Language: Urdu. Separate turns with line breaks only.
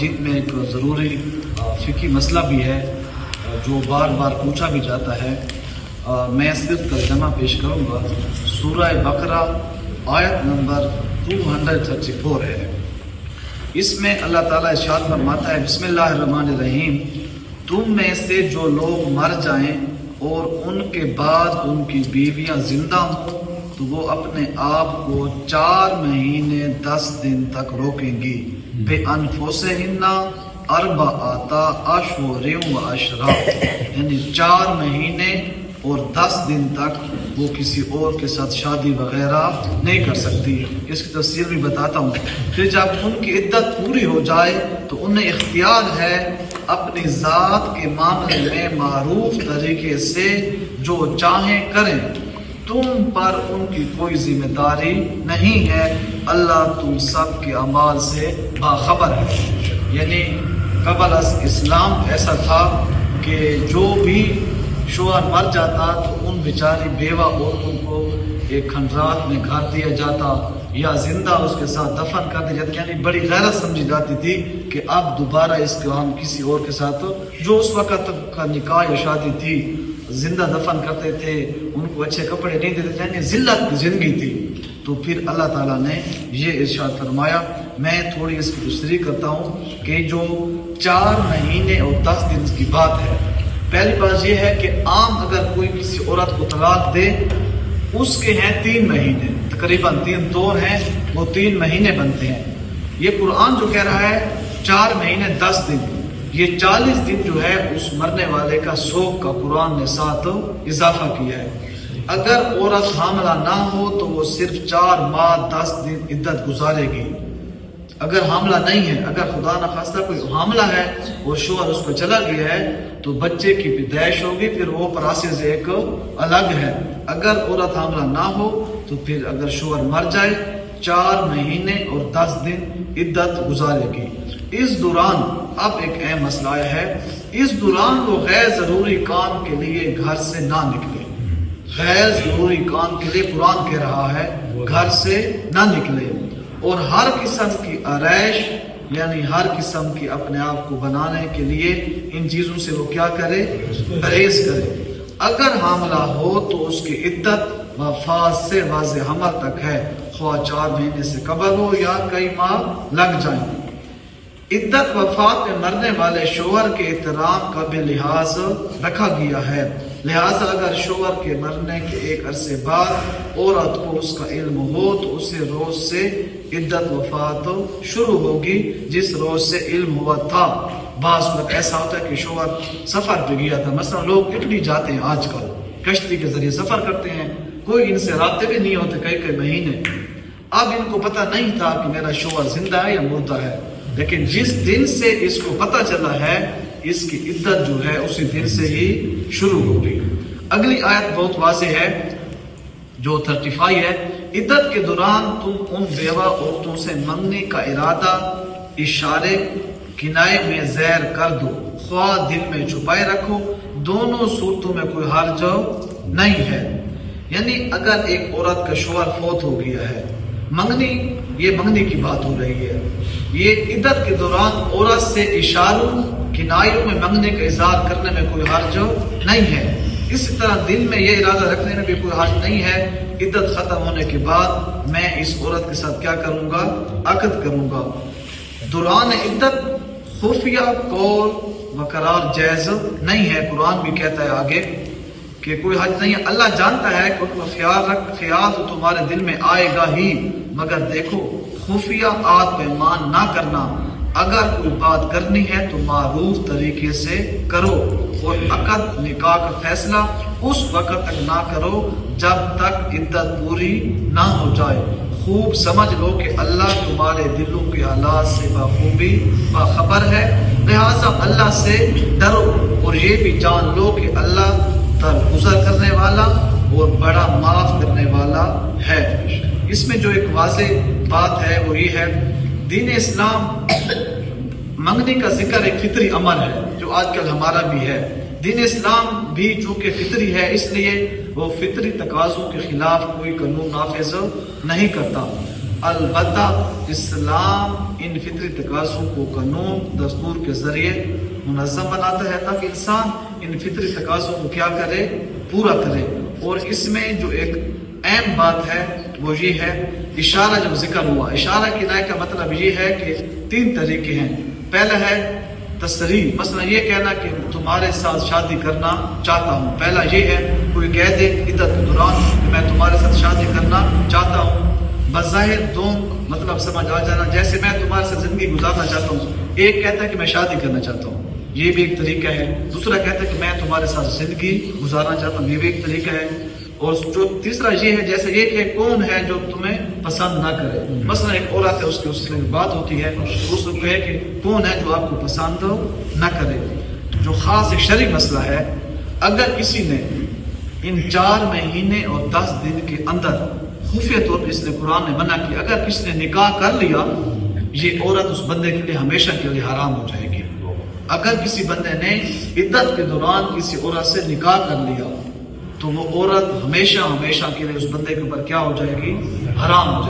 مسجد میں ایک ضروری فقہی مسئلہ بھی ہے جو بار بار پوچھا بھی جاتا ہے. میں صرف ترجمہ پیش کروں گا. سورہ بقرہ آیت نمبر 234 ہے. اس میں اللہ تعالیٰ ارشاد فرماتا ہے بسم اللہ الرحمن الرحیم. تم میں سے جو لوگ مر جائیں اور ان کے بعد ان کی بیویاں زندہ ہوں تو وہ اپنے آپ کو 4 مہینے 10 دن تک روکیں گی. بِأَنفُسِهِنَّ 4 اشہر و عشرا، یعنی 4 مہینے اور 10 دن تک وہ کسی اور کے ساتھ شادی وغیرہ نہیں کر سکتی. اس کی تفصیل بھی بتاتا ہوں. پھر جب ان کی عدت پوری ہو جائے تو انہیں اختیار ہے اپنی ذات کے معاملے میں معروف طریقے سے جو چاہیں کریں. تم پر ان کی کوئی ذمہ داری نہیں ہے. اللہ تم سب کے اعمال سے باخبر ہے. یعنی قبل از اسلام ایسا تھا کہ جو بھی شوہر مر جاتا تو ان بیچاری بیوہ عورتوں کو ایک کھنڈرات میں گھر دیا جاتا یا زندہ اس کے ساتھ دفن کر دیا جاتا. یعنی بڑی غیرت سمجھی جاتی تھی کہ اب دوبارہ اس کو ہم کسی اور کے ساتھ جو اس وقت کا نکاح یا شادی تھی زندہ دفن کرتے تھے، ان کو اچھے کپڑے نہیں دیتے تھے، یعنی ذلت کی زندگی تھی. تو پھر اللہ تعالیٰ نے یہ ارشاد فرمایا. میں تھوڑی اس کی تشریح کرتا ہوں کہ جو 4 مہینے اور 10 دن کی بات ہے. پہلی بات یہ ہے کہ عام اگر کوئی کسی عورت کو طلاق دے اس کے ہیں 3 مہینے، تقریباً 3 دور ہیں، وہ 3 مہینے بنتے ہیں. یہ قرآن جو کہہ رہا ہے 4 مہینے 10 دن، یہ 40 دن جو ہے اس مرنے والے کا سوگ کا قرآن نے ساتھ اضافہ کیا ہے. اگر عورت حاملہ نہ ہو تو وہ صرف 4 ماہ 10 دن عدت گزارے گی. اگر حاملہ نہیں ہے، اگر خدا نخواستہ کوئی حاملہ ہے اور شوہر اس کو چلا گیا ہے تو بچے کی پیدائش ہوگی، پھر وہ پروسیس ایک الگ ہے. اگر عورت حاملہ نہ ہو تو پھر اگر شوہر مر جائے 4 مہینے اور 10 دن عدت گزارے گی. اس دوران اب ایک اہم مسئلہ آیا ہے. اس دوران وہ غیر ضروری کام کے لیے گھر سے نہ نکلے. غیر ضروری کام کے لیے قرآن کہہ رہا ہے گھر سے نہ نکلے، اور ہر قسم کی آرائش یعنی ہر قسم کی اپنے آپ کو بنانے کے لیے ان چیزوں سے وہ کیا کرے؟ پرہیز کرے. اگر حاملہ ہو تو اس کی عدت وفات سے واضح حمل تک ہے، خواہ 4 مہینے سے قبل ہو یا کئی ماہ لگ جائیں. عدت وفات میں مرنے والے شوہر کے احترام کا بھی لحاظ رکھا گیا ہے. لہٰذا اگر شوہر کے مرنے کے ایک عرصے بعد عورت کو اس کا علم ہو تو اسے روز سے عدت وفات شروع ہوگی جس روز سے علم ہوا تھا. بعض وقت ایسا ہوتا ہے کہ شوہر سفر پہ گیا تھا، مثلا لوگ اٹلی جاتے ہیں آج کل کشتی کے ذریعے سفر کرتے ہیں، کوئی ان سے رابطے بھی نہیں ہوتے کئی مہینے. اب ان کو پتہ نہیں تھا کہ میرا شوہر زندہ ہے یا مردہ ہے، لیکن جس دن سے اس کو پتہ چلا ہے اس کی عدت جو ہے اسی دن سے ہی شروع ہوگی. اگلی آیت بہت واضح ہے جو 35 ہے. عدت کے دوران تم ان بیوہ عورتوں سے منگنے کا ارادہ اشارے کنائے میں زیر کر دو، خواہ دل میں چھپائے رکھو، دونوں صورتوں میں کوئی حرج نہیں ہے. یعنی اگر ایک عورت کا شوہر فوت ہو گیا ہے، منگنی کی بات ہو رہی ہے، یہ عدت کے دوران عورت سے اشاروں کنایوں میں منگنے کا اظہار کرنے میں کوئی حرج نہیں ہے. اسی طرح دل میں یہ ارادہ رکھنے میں بھی کوئی حرج نہیں ہے عدت ختم ہونے کے بعد میں اس عورت کے ساتھ کیا کروں گا؟ عقد کروں گا. دوران عدت خفیہ قول و قرار جائز نہیں ہے. قرآن بھی کہتا ہے آگے کہ کوئی حرج نہیں ہے. اللہ جانتا ہے کہ ان کو خیال تو تمہارے دل میں آئے گا ہی، مگر دیکھو خفیہ عہد پیمان نہ کرنا. اگر کوئی بات کرنی ہے تو معروف طریقے سے کرو، اور عقد نکاح کا فیصلہ اس وقت تک نہ کرو جب تک عدت پوری نہ ہو جائے. خوب سمجھ لو کہ اللہ تمہارے دلوں کے حالات سے بخوبی باخبر ہے. لہٰذا اللہ سے ڈرو اور یہ بھی جان لو کہ اللہ درگزر کرنے والا اور بڑا معاف کرنے والا ہے. اس میں جو ایک واضح بات ہے وہ یہ ہے دین اسلام منگنی کا ذکر ایک فطری عمل ہے جو آج کل ہمارا بھی ہے. دین اسلام بھی چونکہ فطری ہے اس لیے وہ فطری تقاضوں کے خلاف کوئی قانون نافذ نہیں کرتا. البتہ اسلام ان فطری تقاضوں کو قانون دستور کے ذریعے منظم بناتا ہے تاکہ انسان ان فطری تقاضوں کو کیا کرے، پورا کرے۔ اور اس میں جو ایک اہم بات ہے وہ یہ ہے، اشارہ جب ذکر ہوا، اشارہ کنایہ کا مطلب یہ ہے کہ 3 طریقے ہیں۔ پہلا ہے تصریح، مثلا یہ کہنا کہ تمہارے ساتھ شادی کرنا چاہتا ہوں۔ پہلا یہ ہے، کوئی کہہ دے عدت کے دوران کہ میں تمہارے ساتھ شادی کرنا چاہتا ہوں، بظاہر دونوں مطلب سمجھ آ جانا، جیسے میں تمہارے ساتھ زندگی گزارنا چاہتا ہوں۔ ایک کہتا ہے کہ میں شادی کرنا چاہتا ہوں، یہ بھی ایک طریقہ ہے۔ دوسرا کہتا ہے کہ میں تمہارے ساتھ زندگی گزارنا چاہتا ہوں، یہ بھی ایک طریقہ ہے۔ اور جو تیسرا یہ ہے، جیسے یہ کہ کون ہے جو تمہیں پسند نہ کرے، مثلا ایک عورت ہے، اس کی بات ہوتی ہے، اس کو ہے کہ کون ہے جو آپ کو پسند نہ کرے۔ جو خاص ایک شرعی مسئلہ ہے، اگر کسی نے ان 4 مہینے اور 10 دن کے اندر خفیہ طور پر، اس نے قرآن نے منع کیا، اگر کسی نے نکاح کر لیا، یہ عورت اس بندے کے لیے ہمیشہ کے لیے حرام ہو جائے گی۔ اگر کسی بندے نے عدت کے دوران کسی عورت سے نکاح کر لیا تو وہ عورت ہمیشہ کے لیے اس بندے کے اوپر کیا ہو جائے گی، حرام ہو جائے گی۔